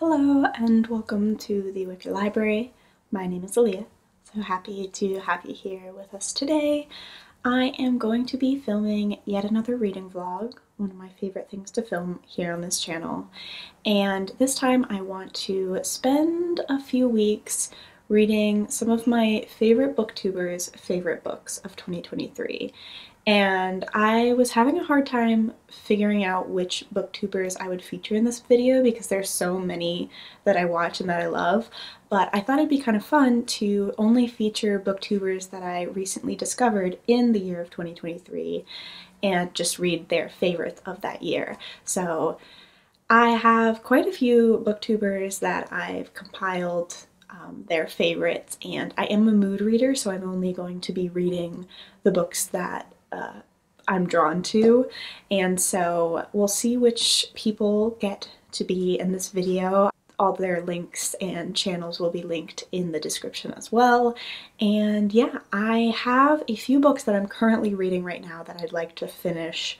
Hello and welcome to the Wicked Library. My name is Aaliyah, so happy to have you here with us today. I am going to be filming yet another reading vlog, one of my favorite things to film here on this channel. And this time I want to spend a few weeks reading some of my favorite booktubers' favorite books of 2023. And I was having a hard time figuring out which booktubers I would feature in this video because there's so many that I watch and that I love, but I thought it'd be kind of fun to only feature booktubers that I recently discovered in the year of 2023 and just read their favorites of that year. So I have quite a few booktubers that I've compiled their favorites, and I am a mood reader, so I'm only going to be reading the books that I'm drawn to, and so we'll see which people get to be in this video. All their links and channels will be linked in the description as well. And yeah, I have a few books that I'm currently reading right now that I'd like to finish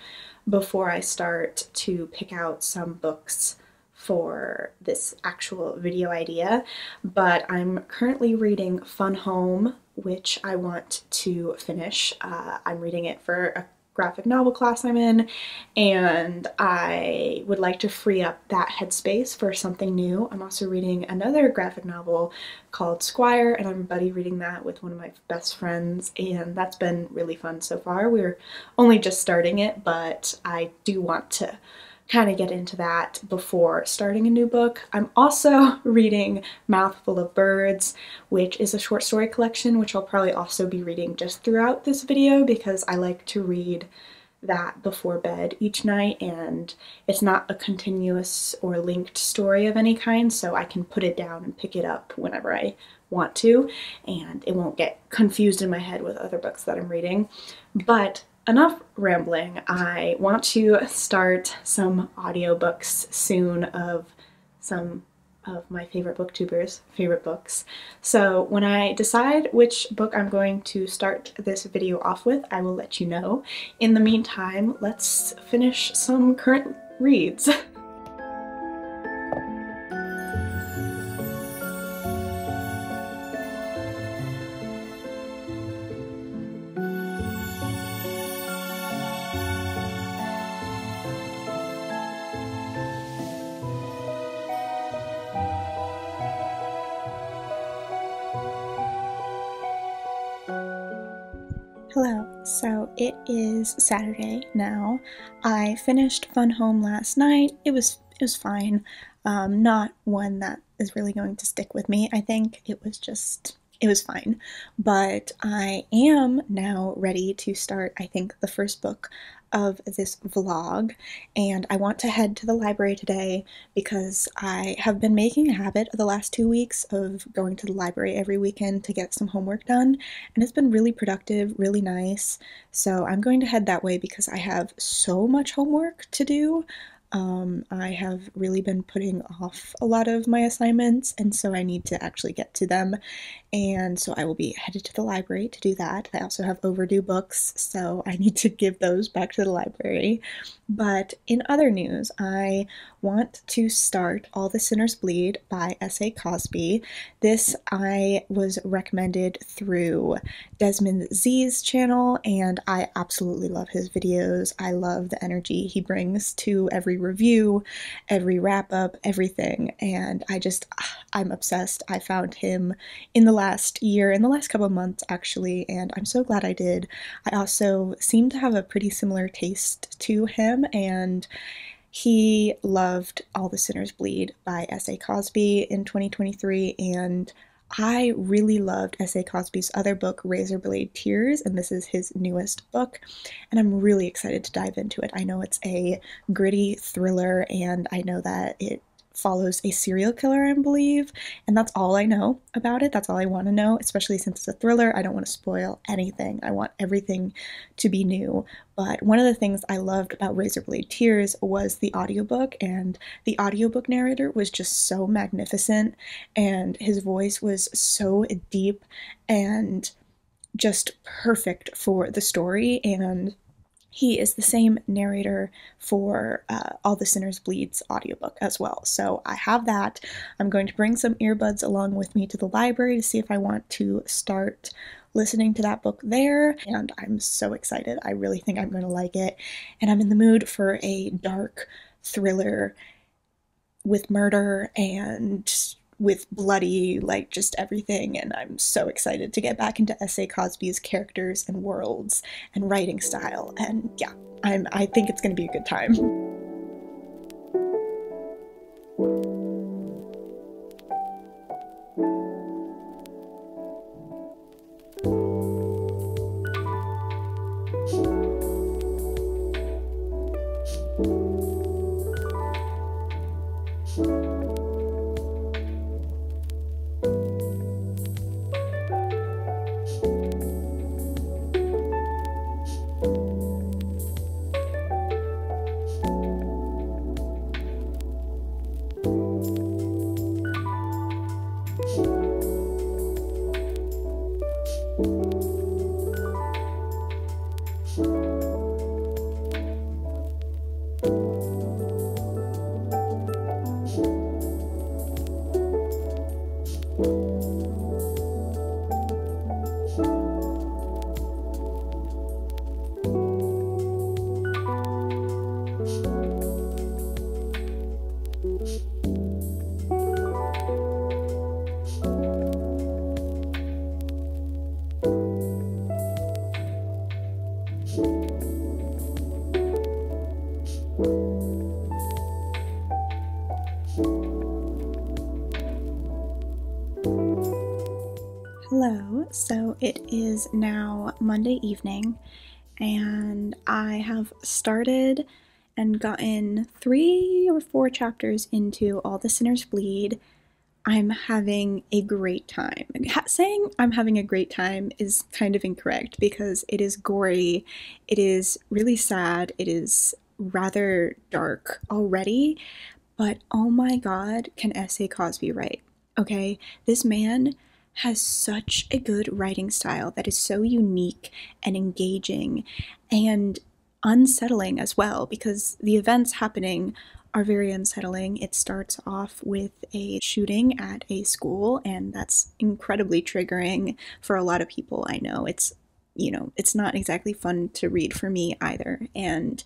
before I start to pick out some books for this actual video idea, but I'm currently reading Fun Home, which I want to finish. I'm reading it for a graphic novel class I'm in, and I would like to free up that headspace for something new. I'm also reading another graphic novel called Squire, and I'm buddy reading that with one of my best friends, and that's been really fun so far. We're only just starting it, but I do want to kind of get into that before starting a new book. I'm also reading Mouthful of Birds, which is a short story collection, which I'll probably also be reading just throughout this video because I like to read that before bed each night, and it's not a continuous or linked story of any kind, so I can put it down and pick it up whenever I want to, and it won't get confused in my head with other books that I'm reading. But enough rambling. I want to start some audiobooks soon of some of my favorite booktubers' favorite books. So when I decide which book I'm going to start this video off with, I will let you know. In the meantime, let's finish some current reads. Hello, so it is Saturday now. I finished Fun Home last night. It was fine. Not one that is really going to stick with me. I think it was fine. But I am now ready to start, I think, the first book of this vlog, and I want to head to the library today because I have been making a habit of the last 2 weeks of going to the library every weekend to get some homework done, and it's been really productive, really nice. So I'm going to head that way because I have so much homework to do. I have really been putting off a lot of my assignments, and so I need to actually get to them, and so I will be headed to the library to do that. I also have overdue books, so I need to give those back to the library. But in other news, I want to start All the Sinners Bleed by S.A. Cosby. This I was recommended through Desmond Z's channel, and I absolutely love his videos. I love the energy he brings to every review, every wrap-up, everything, and I'm obsessed. I found him in the last year, in the last couple of months actually, and I'm so glad I did. I also seem to have a pretty similar taste to him, and he loved All the Sinners Bleed by S.A. Cosby in 2023, and I really loved S.A. Cosby's other book, Razorblade Tears, and this is his newest book, and I'm really excited to dive into it. I know it's a gritty thriller, and I know that it follows a serial killer, I believe, and that's all I know about it. That's all I want to know, especially since it's a thriller. I don't want to spoil anything. I want everything to be new. But one of the things I loved about Razorblade Tears was the audiobook, and the audiobook narrator was just so magnificent, and his voice was so deep and just perfect for the story, and he is the same narrator for All the Sinners Bleed's audiobook as well. So I have that. I'm going to bring some earbuds along with me to the library to see if I want to start listening to that book there, and I'm so excited. I really think I'm going to like it, and I'm in the mood for a dark thriller with murder and with bloody, like, just everything, and I'm so excited to get back into S.A. Cosby's characters and worlds and writing style, and yeah, I think it's going to be a good time. Hello, so it is now Monday evening, and I have started and gotten 3 or 4 chapters into All the Sinners Bleed. I'm having a great time. Saying I'm having a great time is kind of incorrect because it is gory, it is really sad, it is rather dark already, but oh my god, can S.A. Cosby write? Okay, this man has such a good writing style that is so unique and engaging and unsettling as well, because the events happening are very unsettling. It starts off with a shooting at a school, and that's incredibly triggering for a lot of people. I know it's not exactly fun to read for me either, and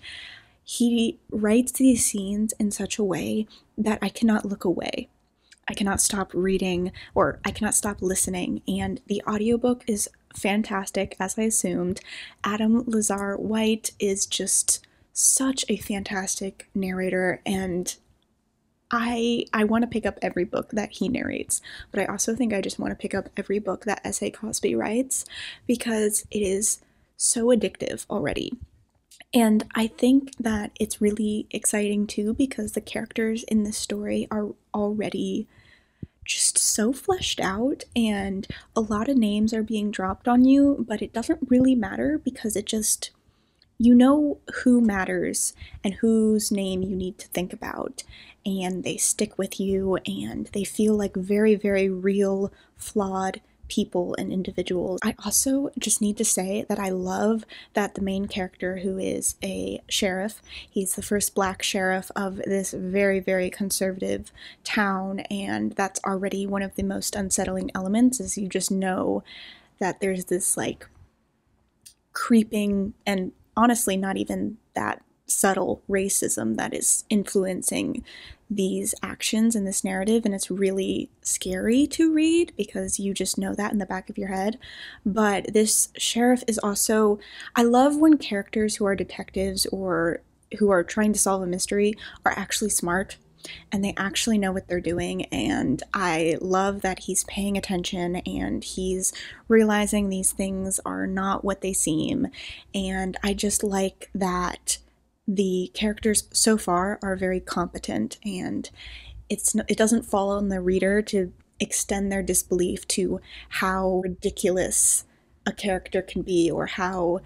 he writes these scenes in such a way that I cannot look away. I cannot stop reading, or I cannot stop listening, and the audiobook is fantastic, as I assumed. Adam Lazar-White is just such a fantastic narrator, and I want to pick up every book that he narrates, but I also think I just want to pick up every book that S.A. Cosby writes because it is so addictive already. And I think that it's really exciting too because the characters in this story are already just so fleshed out, and a lot of names are being dropped on you, but it doesn't really matter because it just, you know who matters and whose name you need to think about, and they stick with you, and they feel like very, very real, flawed people and individuals. I also just need to say that I love that the main character, who is a sheriff, he's the first black sheriff of this very, very conservative town, and that's already one of the most unsettling elements, is you just know that there's this like creeping and honestly not even that subtle racism that is influencing these actions in this narrative, and it's really scary to read because you just know that in the back of your head. But this sheriff is also, I love when characters who are detectives or who are trying to solve a mystery are actually smart and they actually know what they're doing, and I love that he's paying attention and he's realizing these things are not what they seem, and I just like that the characters so far are very competent, and it doesn't fall on the reader to extend their disbelief to how ridiculous a character can be or how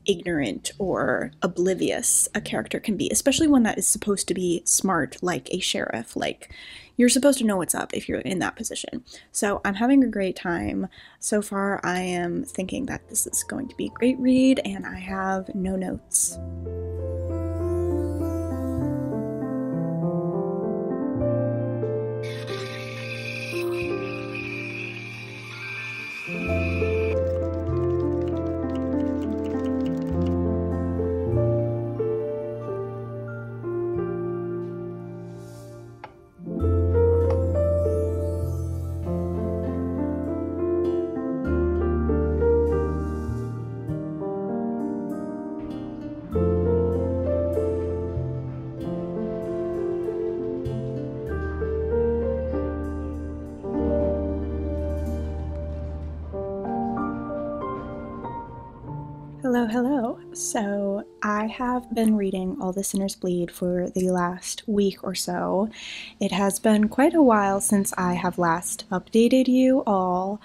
ignorant or oblivious a character can be, especially one that is supposed to be smart, like a sheriff. Like, you're supposed to know what's up if you're in that position. So I'm having a great time. So far, I am thinking that this is going to be a great read, and I have no notes. Hello, hello. So I have been reading All the Sinners Bleed for the last week or so. It has been quite a while since I have last updated you all,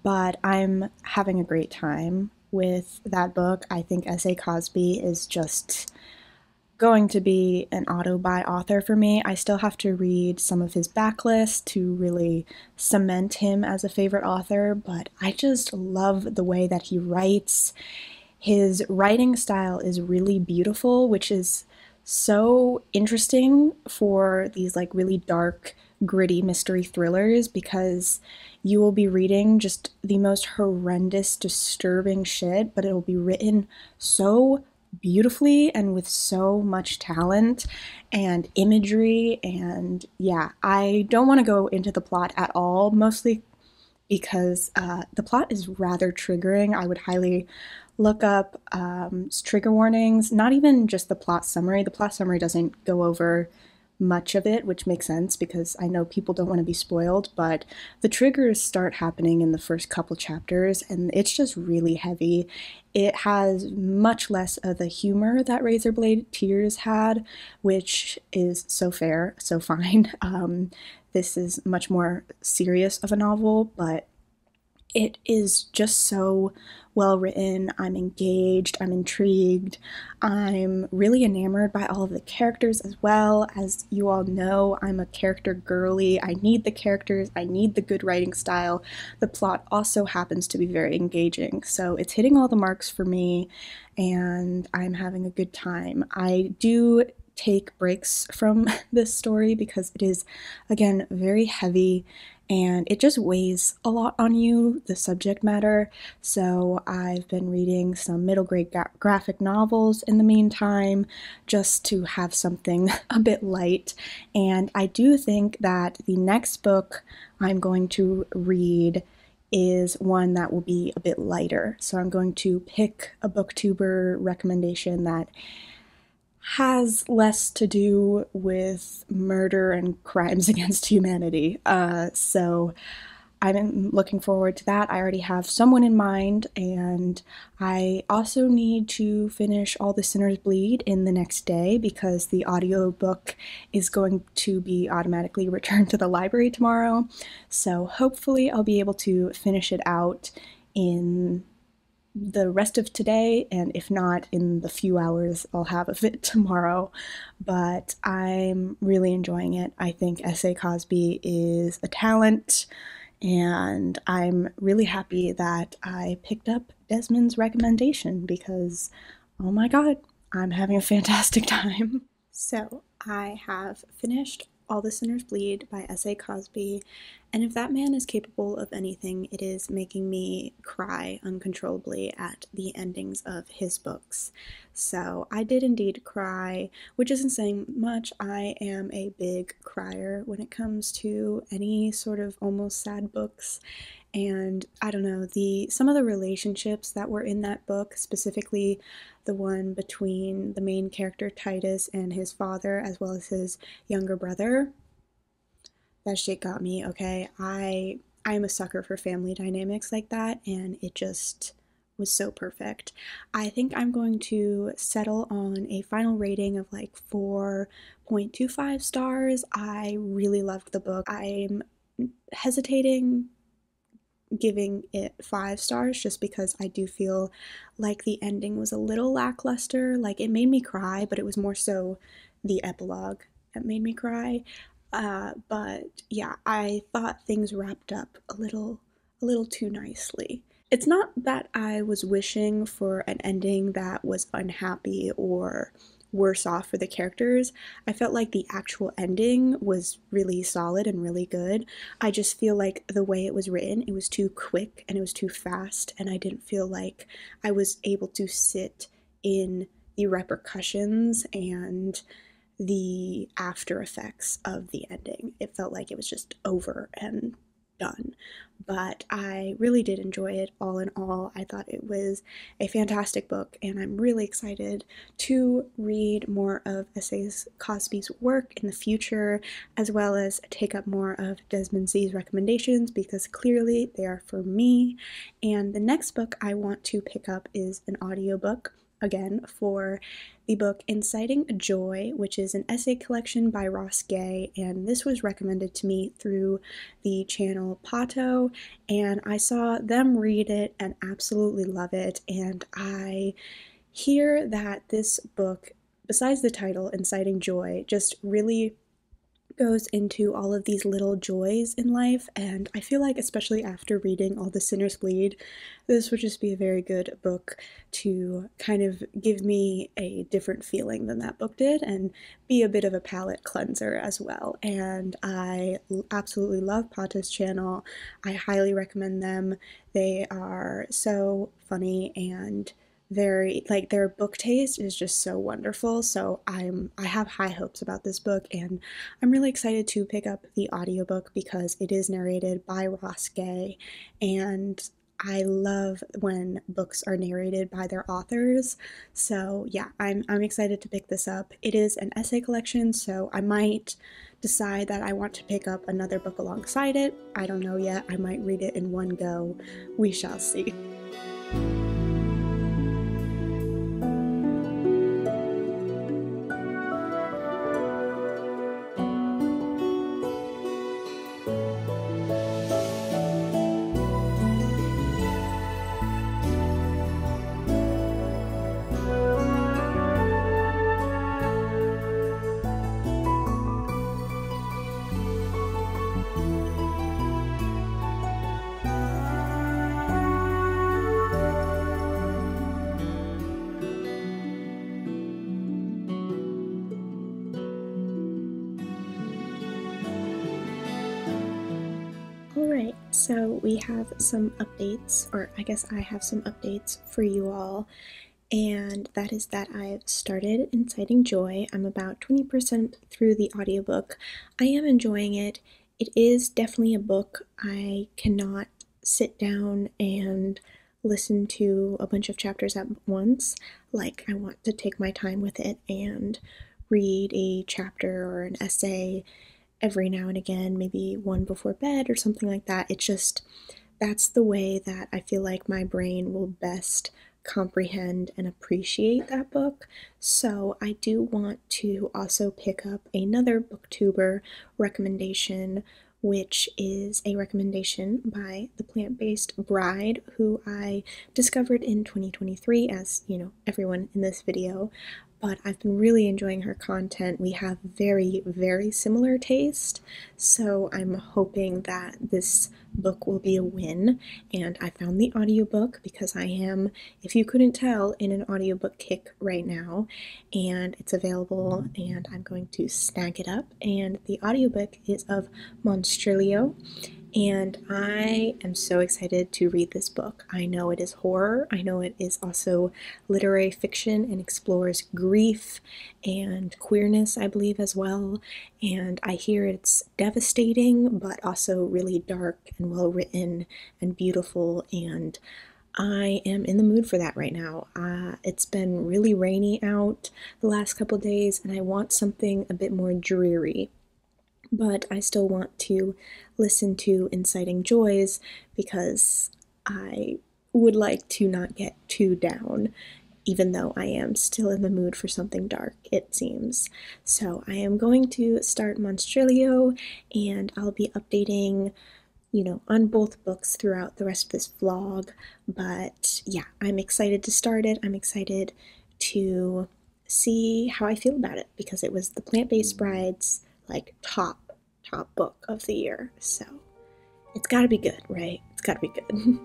but I'm having a great time with that book. I think S.A. Cosby is just going to be an auto-buy author for me. I still have to read some of his backlist to really cement him as a favorite author, but I just love the way that he writes. His writing style is really beautiful, which is so interesting for these like really dark, gritty mystery thrillers, because you will be reading just the most horrendous, disturbing shit, but it'll be written so beautifully and with so much talent and imagery. And yeah, I don't want to go into the plot at all, mostly because the plot is rather triggering. I would highly look up trigger warnings, not even just the plot summary. The plot summary doesn't go over much of it, which makes sense because I know people don't want to be spoiled, but the triggers start happening in the first couple chapters, and it's just really heavy. It has much less of the humor that Razorblade Tears had, which is so fair, so fine. This is much more serious of a novel, but it is just so well written. I'm engaged, I'm intrigued, I'm really enamored by all of the characters as well. As you all know, I'm a character girly. I need the characters, I need the good writing style. The plot also happens to be very engaging, so it's hitting all the marks for me, and I'm having a good time. I do take breaks from this story because it is, again, very heavy and it just weighs a lot on you, the subject matter. So I've been reading some middle grade graphic novels in the meantime, just to have something a bit light. And I do think that the next book I'm going to read is one that will be a bit lighter. So I'm going to pick a booktuber recommendation that has less to do with murder and crimes against humanity. So I'm looking forward to that. I already have someone in mind, and I also need to finish All the Sinners Bleed in the next day because the audiobook is going to be automatically returned to the library tomorrow. So hopefully I'll be able to finish it out in the rest of today, and if not, in the few hours I'll have of it tomorrow. But I'm really enjoying it. I think S.A. Cosby is a talent, and I'm really happy that I picked up Desmond's recommendation because, oh my god, I'm having a fantastic time. So I have finished All the Sinners Bleed by S.A. Cosby, and if that man is capable of anything, it is making me cry uncontrollably at the endings of his books. So I did indeed cry, which isn't saying much. I am a big crier when it comes to any sort of almost sad books. And I don't know, some of the relationships that were in that book, specifically the one between the main character Titus and his father, as well as his younger brother, that shit got me, okay? I'm a sucker for family dynamics like that, and it just was so perfect. I think I'm going to settle on a final rating of like 4.25 stars. I really loved the book. I'm hesitating giving it 5 stars just because I do feel like the ending was a little lackluster. Like, it made me cry, but it was more so the epilogue that made me cry. But yeah, I thought things wrapped up a little too nicely. It's not that I was wishing for an ending that was unhappy or worse off for the characters. I felt like the actual ending was really solid and really good. I just feel like the way it was written, it was too quick and it was too fast, and I didn't feel like I was able to sit in the repercussions and the after effects of the ending. It felt like it was just over and done. But I really did enjoy it all in all. I thought it was a fantastic book, and I'm really excited to read more of Essays Cosby's work in the future, as well as take up more of Desmond Z's recommendations, because clearly they are for me. And the next book I want to pick up is an audiobook, again, for the book Inciting Joy, which is an essay collection by Gay, and this was recommended to me through the channel Pato, and I saw them read it and absolutely love it. And I hear that this book, besides the title Inciting Joy, just really goes into all of these little joys in life, and I feel like, especially after reading All the Sinners Bleed, this would just be a very good book to kind of give me a different feeling than that book did, and be a bit of a palate cleanser as well. And I absolutely love Pata's channel. I highly recommend them. They are so funny and very, like, their book taste is just so wonderful. So I have high hopes about this book, and I'm really excited to pick up the audiobook because it is narrated by Gay, and I love when books are narrated by their authors. So yeah, I'm excited to pick this up. It is an essay collection, so I might decide that I want to pick up another book alongside it. I don't know yet. I might read it in one go. We shall see. Alright, so we have some updates, or I guess I have some updates for you all, and that is that I've started Inciting Joy. I'm about 20% through the audiobook. I am enjoying it. It is definitely a book I cannot sit down and listen to a bunch of chapters at once. Like, I want to take my time with it and read a chapter or an essay every now and again, maybe one before bed or something like that. It's just, that's the way that I feel like my brain will best comprehend and appreciate that book. So I do want to also pick up another booktuber recommendation, which is a recommendation by the Plant-Based Bride, who I discovered in 2023, as you know, everyone in this video. But I've been really enjoying her content. We have very, very similar taste, so I'm hoping that this book will be a win. And I found the audiobook because I am, if you couldn't tell, in an audiobook kick right now, and it's available, and I'm going to snag it up. And the audiobook is of Monstrilio, and I am so excited to read this book. I know it is horror, I know it is also literary fiction and explores grief and queerness, I believe, as well, and I hear it's devastating but also really dark and well written and beautiful, and I am in the mood for that right now. It's been really rainy out the last couple days, and I want something a bit more dreary, but I still want to listen to Inciting Joys because I would like to not get too down, even though I am still in the mood for something dark, it seems. So I am going to start Monstrilio, and I'll be updating on both books throughout the rest of this vlog. But yeah, I'm excited to start it. I'm excited to see how I feel about it because it was the Plant-Based Bride's like top book of the year. So it's gotta be good, right? It's gotta be good.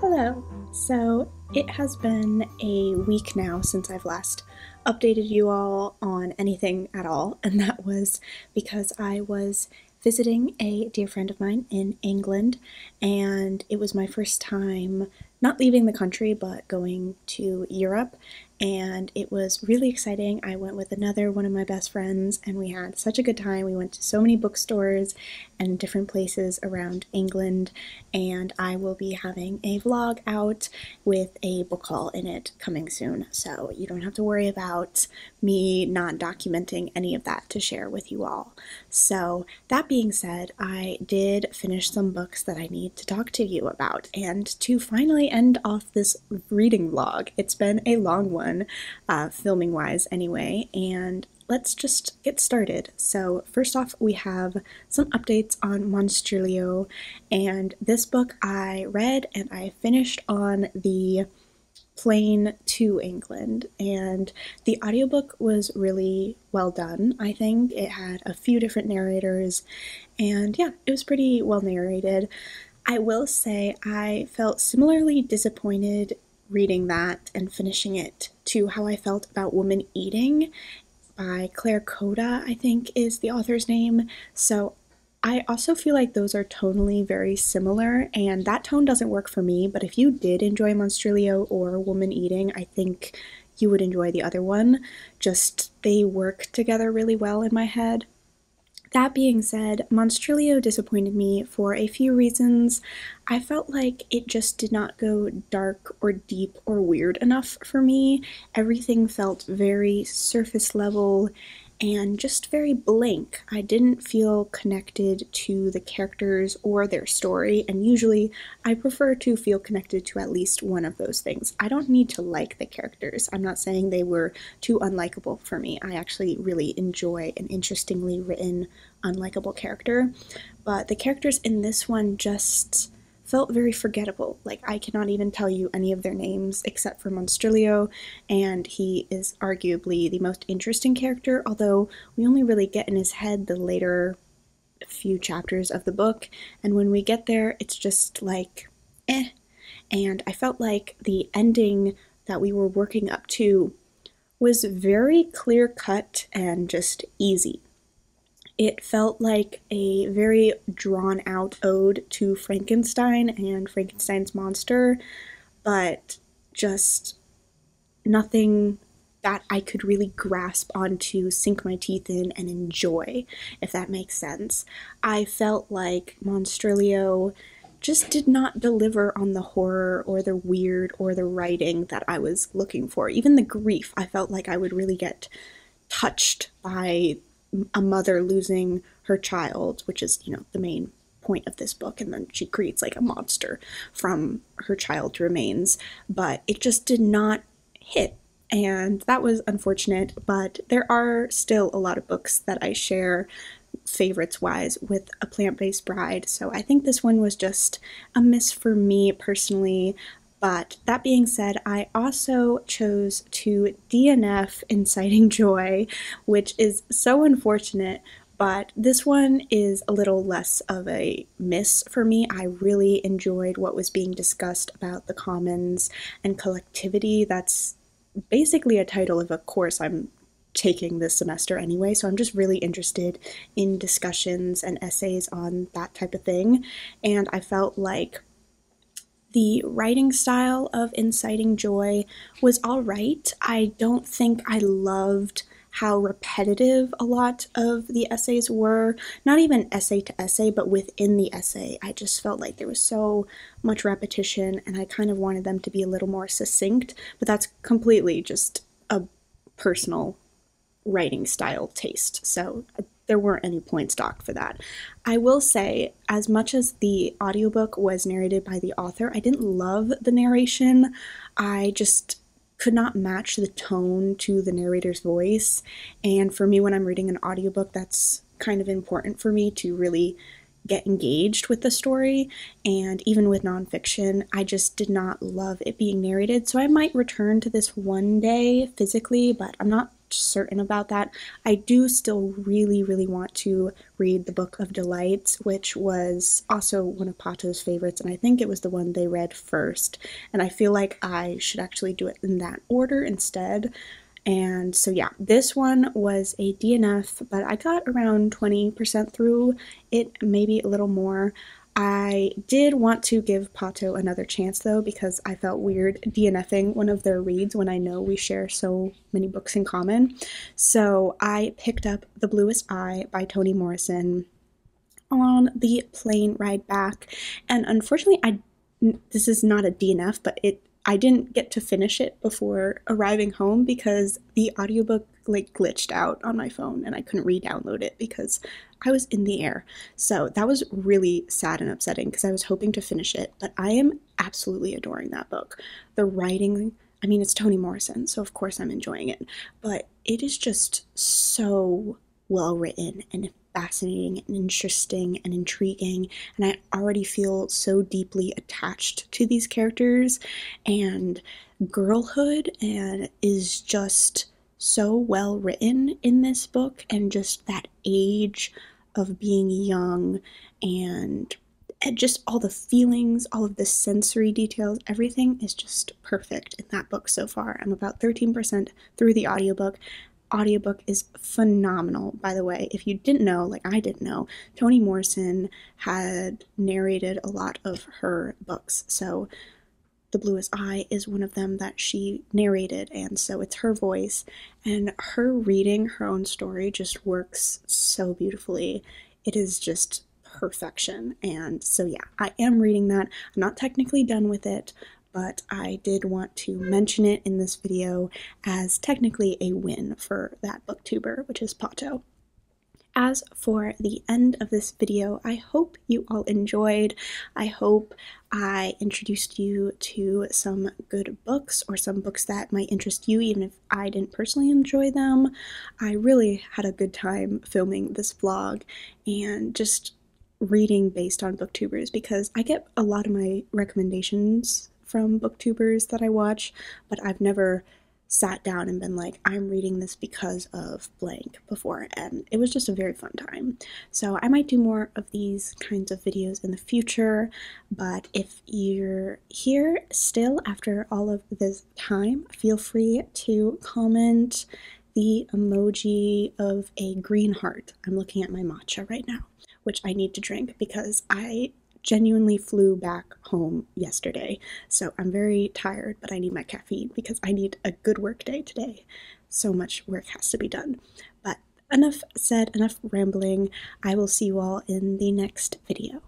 Hello. So it has been a week now since I've last updated you all on anything at all, and that was because I was visiting a dear friend of mine in England, and it was my first time not leaving the country but going to Europe, and it was really exciting. I went with another one of my best friends and we had such a good time. We went to so many bookstores and different places around England, and I will be having a vlog out with a book haul in it coming soon, so you don't have to worry about me not documenting any of that to share with you all. So that being said, I did finish some books that I need to talk to you about, and to finally end off this reading vlog. It's been a long one, filming wise anyway, and let's just get started. So first off, we have some updates on Monstrilio, and this book I read and I finished on the plane to England, and the audiobook was really well done. I think it had a few different narrators, and yeah, it was pretty well narrated. I will say I felt similarly disappointed reading that and finishing it to how I felt about Woman Eating by Kohda, I think is the author's name. So I also feel like those are tonally very similar, and that tone doesn't work for me, but if you did enjoy Monstrilio or Woman Eating, I think you would enjoy the other one. Just they work together really well in my head. That being said, Monstrilio disappointed me for a few reasons. I felt like it just did not go dark or deep or weird enough for me. Everything felt very surface level and just very blank. I didn't feel connected to the characters or their story, and usually I prefer to feel connected to at least one of those things. I don't need to like the characters. I'm not saying they were too unlikable for me. I actually really enjoy an interestingly written, unlikable character, but the characters in this one just felt very forgettable. Like, I cannot even tell you any of their names except for Monstrilio, and he is arguably the most interesting character, although we only really get in his head the later few chapters of the book, and when we get there, it's just like, eh. And I felt like the ending that we were working up to was very clear-cut and just easy. It felt like a very drawn-out ode to Frankenstein and Frankenstein's monster, but just nothing that I could really grasp onto, sink my teeth in, and enjoy, if that makes sense. I felt like Monstrilio just did not deliver on the horror or the weird or the writing that I was looking for. Even the grief, I felt like I would really get touched by a mother losing her child, which is, the main point of this book, and then she creates like a monster from her child's remains, but it just did not hit, and that was unfortunate. But there are still a lot of books that I share favorites wise with A Plant-Based Bride, so I think this one was just a miss for me personally. But that being said, I also chose to DNF Inciting Joy, which is so unfortunate, but this one is a little less of a miss for me. I really enjoyed what was being discussed about the commons and collectivity. That's basically a title of a course I'm taking this semester anyway, so I'm just really interested in discussions and essays on that type of thing, and I felt like the writing style of Inciting Joy was all right. I don't think I loved how repetitive a lot of the essays were. Not even essay to essay, but within the essay, I just felt like there was so much repetition, and I kind of wanted them to be a little more succinct, but that's completely just a personal writing style taste. So there weren't any points docked for that. I will say, as much as the audiobook was narrated by the author, I didn't love the narration. I just could not match the tone to the narrator's voice. And for me, when I'm reading an audiobook, that's kind of important for me to really get engaged with the story. And even with nonfiction, I just did not love it being narrated. So I might return to this one day physically, but I'm not certain about that. I do still really, really want to read the Book of Delights, which was also one of Pato's favorites, and I think it was the one they read first. And I feel like I should actually do it in that order instead. And so yeah, this one was a DNF, but I got around 20% through it, maybe a little more. I did want to give Pato another chance though, because I felt weird DNFing one of their reads when I know we share so many books in common. So I picked up The Bluest Eye by Toni Morrison on the plane ride back, and unfortunately this is not a DNF, but I didn't get to finish it before arriving home because the audiobook like glitched out on my phone and I couldn't re-download it because I was in the air. So that was really sad and upsetting because I was hoping to finish it, but I am absolutely adoring that book. The writing, I mean, it's Toni Morrison, so of course I'm enjoying it, but it is just so well written and fascinating and interesting and intriguing, and I already feel so deeply attached to these characters, and girlhood and is just so well written in this book, and just that age of being young and just all the feelings, all of the sensory details, everything is just perfect in that book so far. I'm about 13% through the audiobook. Audiobook is phenomenal, by the way. If you didn't know, like I didn't know, Toni Morrison had narrated a lot of her books. So The Bluest Eye is one of them that she narrated, and so it's her voice, and her reading her own story just works so beautifully. It is just perfection. And so yeah, I am reading that. I'm not technically done with it, but I did want to mention it in this video as technically a win for that booktuber, which is Pato. As for the end of this video, I hope you all enjoyed. I hope I introduced you to some good books, or some books that might interest you even if I didn't personally enjoy them. I really had a good time filming this vlog and just reading based on booktubers, because I get a lot of my recommendations from booktubers that I watch, but I've never sat down and been like, I'm reading this because of blank before, and it was just a very fun time. So I might do more of these kinds of videos in the future, but if you're here still after all of this time, feel free to comment the emoji of a green heart. I'm looking at my matcha right now, which I need to drink because I genuinely flew back home yesterday, so I'm very tired, but I need my caffeine because I need a good work day today. So much work has to be done. But enough said, enough rambling. I will see you all in the next video.